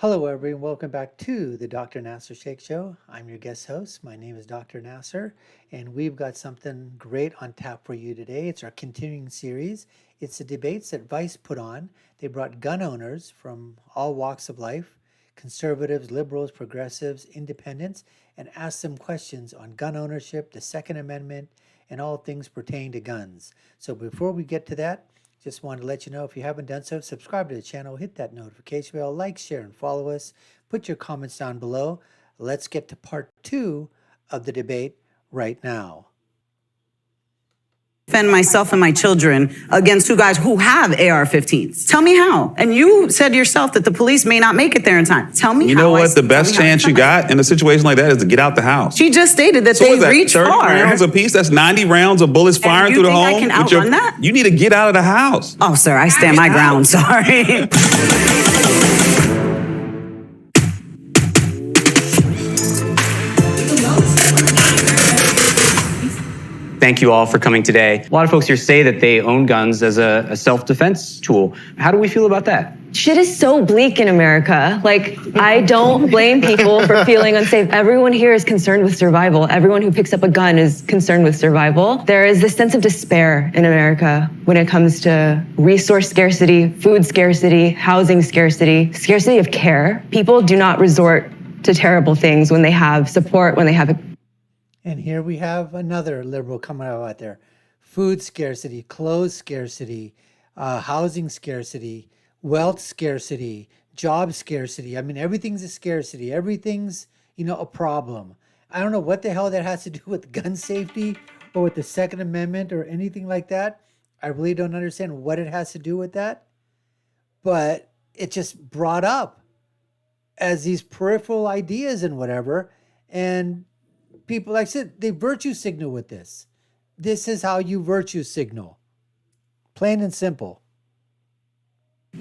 Hello, everyone. Welcome back to the Dr. Nasir Sheikh Show. I'm your guest host. My name is Dr. Nasir, and we've got something great on tap for you today. It's our continuing series. It's the debates that Vice put on. They brought gun owners from all walks of life, conservatives, liberals, progressives, independents, and asked them questions on gun ownership, the Second Amendment, and all things pertaining to guns. So before we get to that, just wanted to let you know, if you haven't done so, subscribe to the channel, hit that notification bell, like, share, and follow us. Put your comments down below. Let's get to part 2 of the debate right now. Defend myself and my children against two guys who have AR-15s. Tell me how. And you said yourself that the police may not make it there in time. Tell me how. You know what? The best chance you got in a situation like that is to get out the house. She just stated that they reach 30 far. rounds a piece? That's 90 rounds of bullets firing through the home. I can outrun that? You need to get out of the house. Oh, sir, I stand my ground. Sorry. Thank you all for coming today. A lot of folks here say that they own guns as a self-defense tool. How do we feel about that? Shit is so bleak in America. Like, I don't blame people for feeling unsafe. Everyone here is concerned with survival. Everyone who picks up a gun is concerned with survival. There is this sense of despair in America when it comes to resource scarcity, food scarcity, housing scarcity, scarcity of care. People do not resort to terrible things when they have support, when they have And here we have another liberal coming out there. Food scarcity, clothes scarcity, housing scarcity, wealth scarcity, job scarcity. I mean, everything's a scarcity. Everything's, a problem. I don't know what the hell that has to do with gun safety or with the Second Amendment or anything like that. I really don't understand what it has to do with that. But it just brought up as these peripheral ideas and whatever. And people, like I said, they virtue signal with this. This is how you virtue signal. Plain and simple.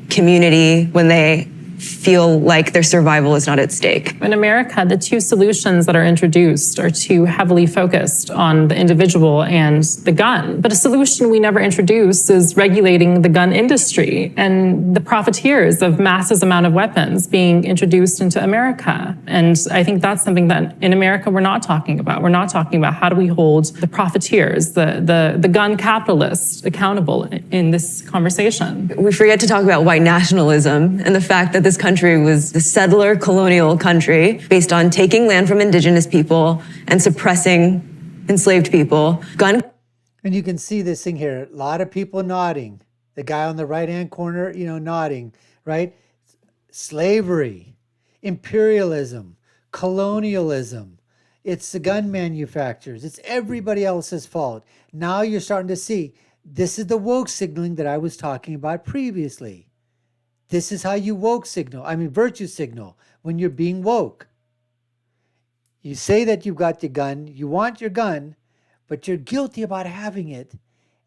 community when they feel like their survival is not at stake. In America, the two solutions that are introduced are too heavily focused on the individual and the gun. But a solution we never introduce is regulating the gun industry and the profiteers of massive amount of weapons being introduced into America. And I think that's something that in America we're not talking about. We're not talking about how do we hold the profiteers, the gun capitalists accountable in this conversation. We forget to talk about white nationalism and the fact that this country was the settler colonial country based on taking land from indigenous people and suppressing enslaved people. And you can see this thing here. A lot of people nodding. The guy on the right-hand corner, nodding, right? Slavery, imperialism, colonialism. It's the gun manufacturers. It's everybody else's fault. Now you're starting to see this is the woke signaling that I was talking about previously. This is how you virtue signal when you're being woke. You say that you've got your gun, you want your gun, but you're guilty about having it.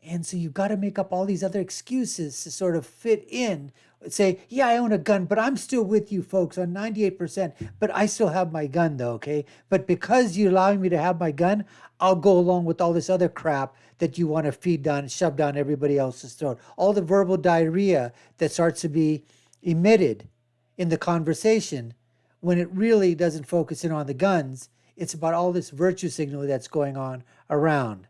And so you've got to make up all these other excuses to sort of fit in. Say, yeah, I own a gun, but I'm still with you folks on 98%, but I still have my gun though, okay? But because you're allowing me to have my gun, I'll go along with all this other crap that you want to feed down, shove down everybody else's throat. All the verbal diarrhea that starts to be emitted in the conversation when it really doesn't focus in on the guns. It's about all this virtue signal that's going on around.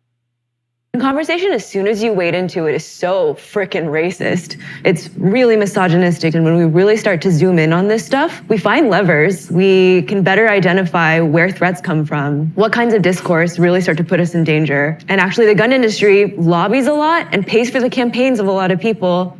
Conversation, as soon as you wade into it, is so frickin' racist. It's really misogynistic. And when we really start to zoom in on this stuff, we find levers. We can better identify where threats come from, what kinds of discourse really start to put us in danger. And actually, the gun industry lobbies a lot and pays for the campaigns of a lot of people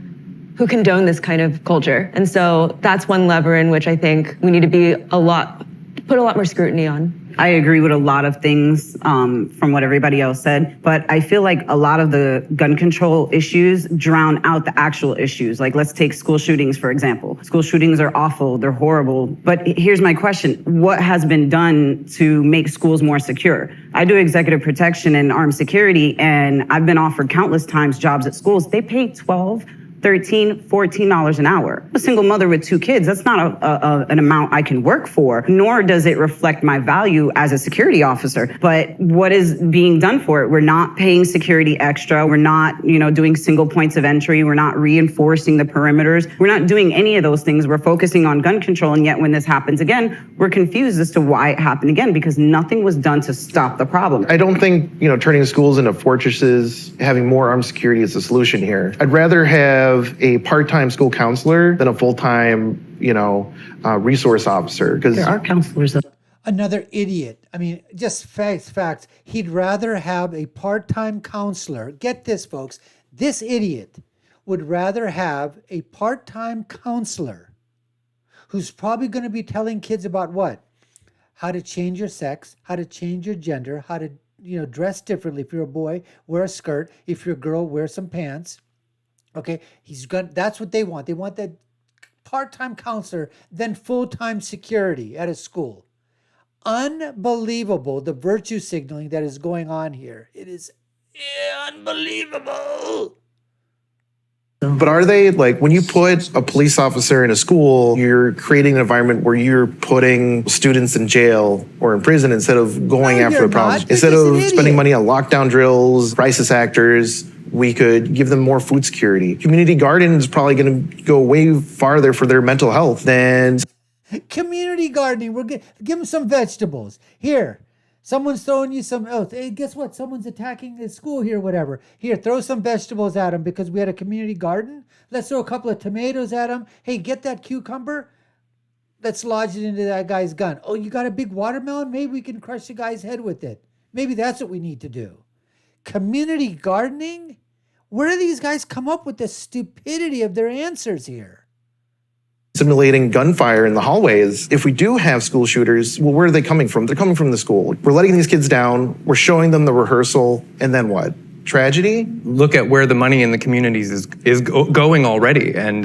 who condone this kind of culture. And so that's one lever in which I think we need to be put a lot more scrutiny on. I agree with a lot of things from what everybody else said, but I feel like a lot of the gun control issues drown out the actual issues. Like, let's take school shootings, for example. School shootings are awful, they're horrible. But here's my question. What has been done to make schools more secure? I do executive protection and armed security, and I've been offered countless times jobs at schools. They pay $12 $13, $14 an hour. A single mother with 2 kids, that's not an amount I can work for, nor does it reflect my value as a security officer. But what is being done for it? We're not paying security extra. We're not, doing single points of entry. We're not reinforcing the perimeters. We're not doing any of those things. We're focusing on gun control. And yet when this happens again, we're confused as to why it happened again, because nothing was done to stop the problem. I don't think, turning schools into fortresses, having more armed security is the solution here. I'd rather have a part-time school counselor than a full-time, resource officer. Because there are counselors. Another idiot. I mean, just facts. He'd rather have a part-time counselor. Get this, folks. This idiot would rather have a part-time counselor who's probably going to be telling kids about what? How to change your sex, how to change your gender, how to, dress differently. If you're a boy, wear a skirt. If you're a girl, wear some pants. Okay, that's what they want. They want that part-time counselor, then full-time security at a school. Unbelievable, the virtue signaling that is going on here. It is unbelievable. But are they, when you put a police officer in a school, you're creating an environment where you're putting students in jail or in prison instead of going after the problems. Instead of spending money on lockdown drills, crisis actors, we could give them more food security. Community garden is probably going to go way farther for their mental health than... Community gardening, give them some vegetables. Here, someone's throwing you some, hey, guess what? Someone's attacking the school here, whatever. Here, throw some vegetables at them because we had a community garden. Let's throw a couple of tomatoes at them. Hey, get that cucumber. Let's lodge it into that guy's gun. Oh, you got a big watermelon? Maybe we can crush the guy's head with it. Maybe that's what we need to do. Community gardening? Where do these guys come up with the stupidity of their answers here? Simulating gunfire in the hallways. If we do have school shooters, well, where are they coming from? They're coming from the school. We're letting these kids down. We're showing them the rehearsal. And then what? Tragedy? Look at where the money in the communities is going already, and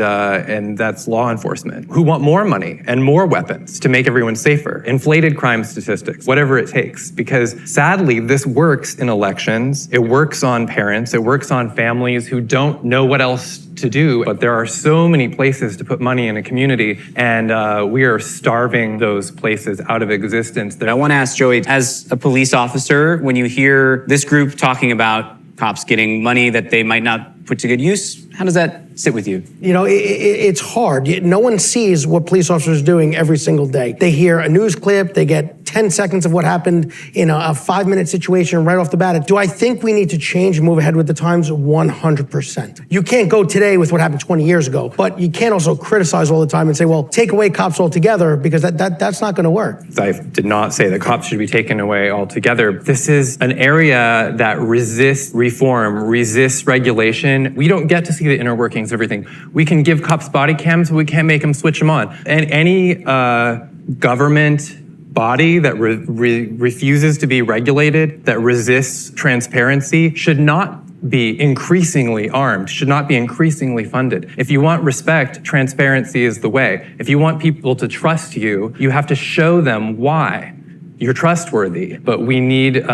that's law enforcement, who want more money and more weapons to make everyone safer, inflated crime statistics, whatever it takes. Because sadly, this works in elections. It works on parents. It works on families who don't know what else to do. But there are so many places to put money in a community, and we are starving those places out of existence. I want to ask Joey, as a police officer, when you hear this group talking about cops getting money that they might not put to good use, how does that sit with you? It's hard. No one sees what police officers are doing every single day. They hear a news clip, they get 10 seconds of what happened in a 5-minute situation right off the bat. Do I think we need to change and move ahead with the times? 100%. You can't go today with what happened 20 years ago, but you can't also criticize all the time and say, well, take away cops altogether, because that's not going to work. I did not say that cops should be taken away altogether. This is an area that resists reform, resists regulation. We don't get to see the inner workings of everything. We can give cops body cams, but we can't make them switch them on. And any government body that refuses to be regulated, that resists transparency, should not be increasingly armed, should not be increasingly funded. If you want respect, transparency is the way. If you want people to trust you, you have to show them why you're trustworthy. But we need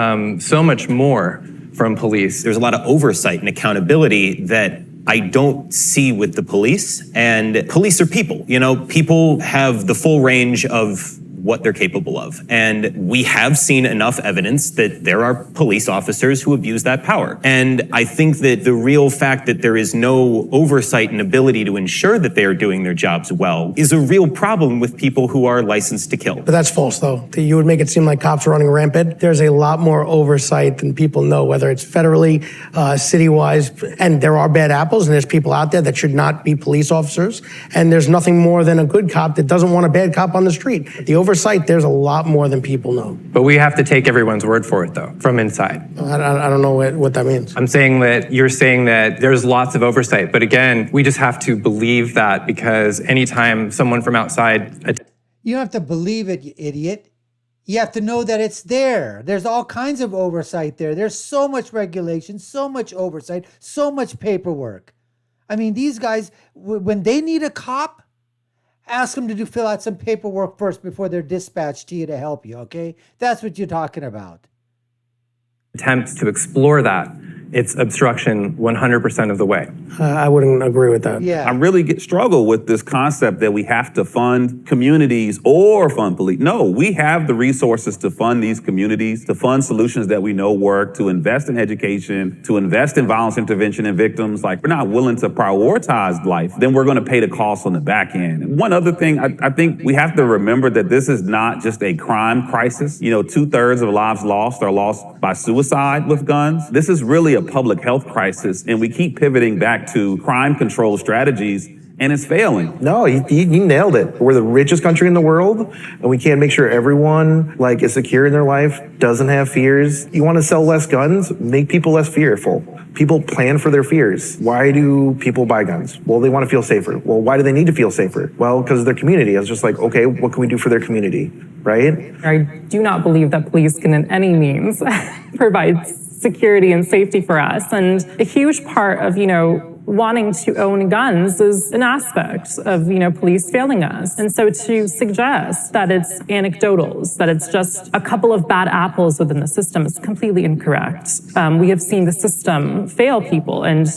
so much more from police. There's a lot of oversight and accountability that I don't see with the police. And police are people. People have the full range of what they're capable of. And we have seen enough evidence that there are police officers who abuse that power. And I think that the real fact that there is no oversight and ability to ensure that they are doing their jobs well is a real problem with people who are licensed to kill. But that's false, though. You would make it seem like cops are running rampant. There's a lot more oversight than people know, whether it's federally, city-wise, and there are bad apples, and there's people out there that should not be police officers, and there's nothing more than a good cop that doesn't want a bad cop on the street. The oversight, there's a lot more than people know. But we have to take everyone's word for it, though, from inside. I don't know what that means. I'm saying that you're saying that there's lots of oversight. But again, we just have to believe that, because anytime someone from outside... You don't have to believe it, you idiot. You have to know that it's there. There's all kinds of oversight there. There's so much regulation, so much oversight, so much paperwork. I mean, these guys, when they need a cop, ask them to fill out some paperwork first before they're dispatched to you to help you, okay? That's what you're talking about. Attempts to explore that it's obstruction 100% of the way. I wouldn't agree with that. Yeah. I really struggle with this concept that we have to fund communities or fund police. No, we have the resources to fund these communities, to fund solutions that we know work, to invest in education, to invest in violence intervention and victims. Like, we're not willing to prioritize life, then we're going to pay the cost on the back end. And one other thing, I think we have to remember that this is not just a crime crisis. You know, 2/3 of lives lost are lost by suicide with guns. This is really a public health crisis, and we keep pivoting back to crime control strategies, and it's failing. No, you nailed it. We're the richest country in the world, and we can't make sure everyone like is secure in their life, doesn't have fears. You want to sell less guns? Make people less fearful. People plan for their fears. Why do people buy guns? Well, they want to feel safer. Well, why do they need to feel safer? Well, because of their community. It's just like, okay, what can we do for their community, right? I do not believe that police can in any means provide security and safety for us. And a huge part of, wanting to own guns is an aspect of, police failing us. And so to suggest that it's anecdotals, that it's just a couple of bad apples within the system is completely incorrect. We have seen the system fail people and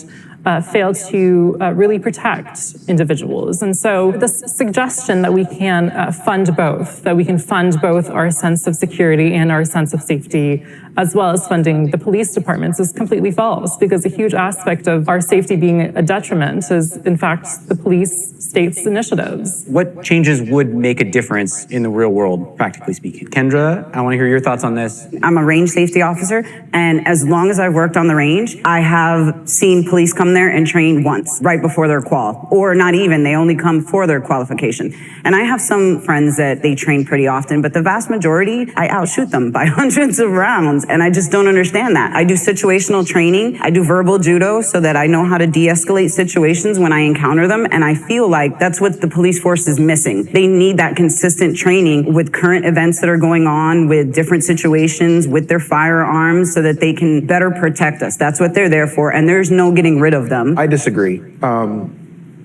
fail to really protect individuals. And so this suggestion that we can fund both, that we can fund both our sense of security and our sense of safety, as well as funding the police departments, is completely false, because a huge aspect of our safety being a detriment is, in fact, the police state's initiatives. What changes would make a difference in the real world, practically speaking? Kendra, I want to hear your thoughts on this. I'm a range safety officer, and as long as I've worked on the range, I have seen police come there and train once, right before their qual, or not even, they only come for their qualification. And I have some friends that they train pretty often, but the vast majority, I outshoot them by hundreds of rounds, and I just don't understand that. I do situational training, I do verbal judo so that I know how to de-escalate situations when I encounter them, and I feel like that's what the police force is missing. They need that consistent training with current events that are going on, with different situations, with their firearms, so that they can better protect us. That's what they're there for, and there's no getting rid of them. I disagree.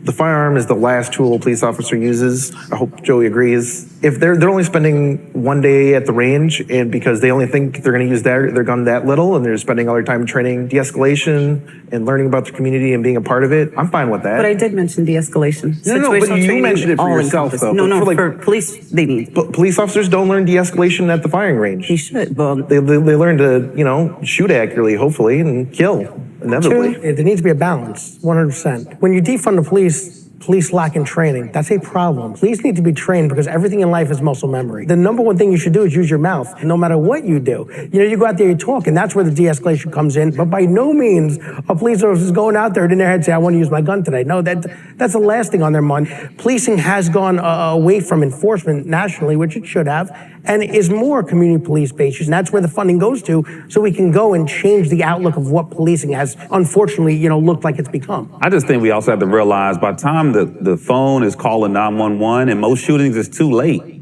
The firearm is the last tool a police officer uses. I hope Joey agrees. If they're only spending one day at the range, and because they only think they're going to use their gun that little, and they're spending all their time training de-escalation and learning about the community and being a part of it, I'm fine with that. But I did mention de-escalation. No, but you training, mentioned it for all yourself, though. No, But for police, they need. But police officers don't learn de-escalation at the firing range. He should. Well, They learn to, shoot accurately, hopefully, and kill, inevitably. There needs to be a balance, 100%. When you defund the police lack in training. That's a problem. Police need to be trained because everything in life is muscle memory. The number one thing you should do is use your mouth, no matter what you do. You go out there, you talk, and that's where the de-escalation comes in. But by no means are police officers going out there in their head say, I want to use my gun today. No, that's the last thing on their mind. Policing has gone away from enforcement nationally, which it should have, and is more community police-based. And that's where the funding goes to, so we can go and change the outlook of what policing has, unfortunately, looked like it's become. I just think we also have to realize by the time the phone is calling 911, and most shootings, it's too late.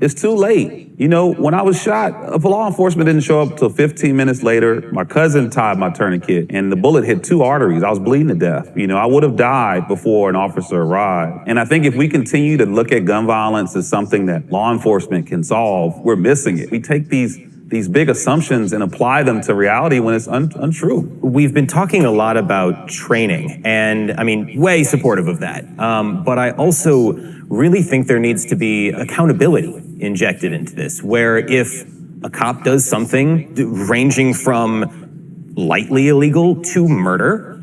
It's too late. When I was shot, law enforcement didn't show up till 15 minutes later. My cousin tied my tourniquet, and the bullet hit 2 arteries. I was bleeding to death. I would have died before an officer arrived. And I think if we continue to look at gun violence as something that law enforcement can solve, we're missing it. We take these big assumptions and apply them to reality when it's untrue. We've been talking a lot about training, and way supportive of that. But I also really think there needs to be accountability injected into this, where if a cop does something ranging from lightly illegal to murder,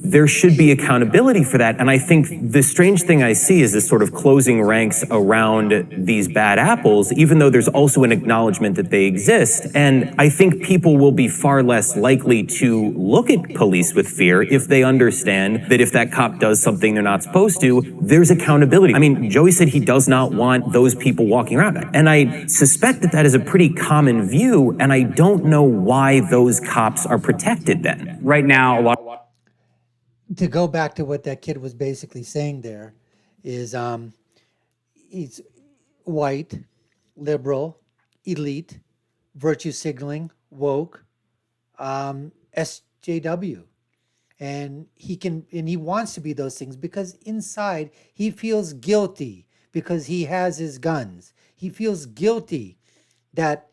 there should be accountability for that. And I think the strange thing I see is this sort of closing ranks around these bad apples, even though there's also an acknowledgement that they exist. And I think people will be far less likely to look at police with fear if they understand that if that cop does something they're not supposed to, there's accountability. Joey said he does not want those people walking around. And I suspect that that is a pretty common view, and I don't know why those cops are protected then. Right now, a lot. To go back to what that kid was basically saying there is he's white, liberal, elite, virtue signaling, woke, SJW. And he wants to be those things because inside he feels guilty because he has his guns. He feels guilty that,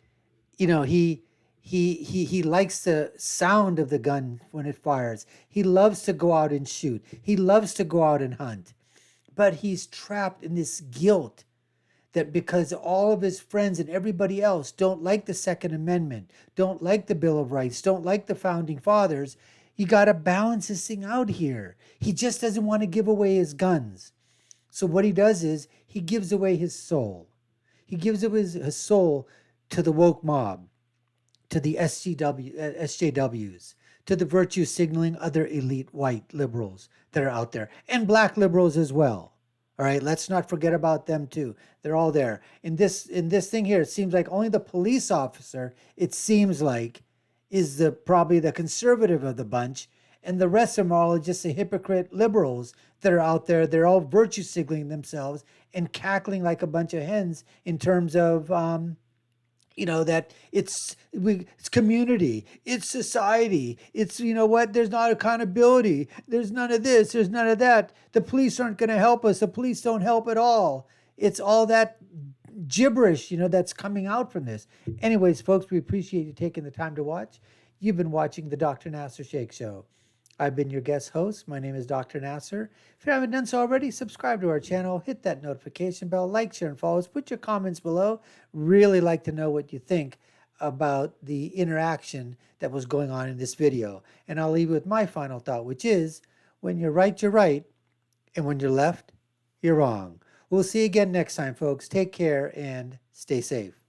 he He likes the sound of the gun when it fires. He loves to go out and shoot. He loves to go out and hunt. But he's trapped in this guilt that because all of his friends and everybody else don't like the Second Amendment, don't like the Bill of Rights, don't like the Founding Fathers, you got to balance this thing out here. He just doesn't want to give away his guns. So what he does is he gives away his soul. He gives away his soul to the woke mob, to the SJWs, to the virtue signaling other elite white liberals that are out there, and black liberals as well. All right, let's not forget about them too. They're all there. In this thing here, it seems like only the police officer, it seems like, is probably the conservative of the bunch, and the rest of them are all just the hypocrite liberals that are out there. They're all virtue signaling themselves and cackling like a bunch of hens in terms of that it's community, it's society, it's there's not accountability, there's none of this, there's none of that, the police aren't going to help us, the police don't help at all. It's all that gibberish that's coming out from this. Anyways, folks, we appreciate you taking the time to watch. You've been watching the Dr. Nasir Shaikh Show. I've been your guest host. My name is Dr. Nasir. If you haven't done so already, subscribe to our channel, hit that notification bell, like, share, and follow us. Put your comments below. Really like to know what you think about the interaction that was going on in this video. And I'll leave you with my final thought, which is, when you're right, you're right. And when you're left, you're wrong. We'll see you again next time, folks. Take care and stay safe.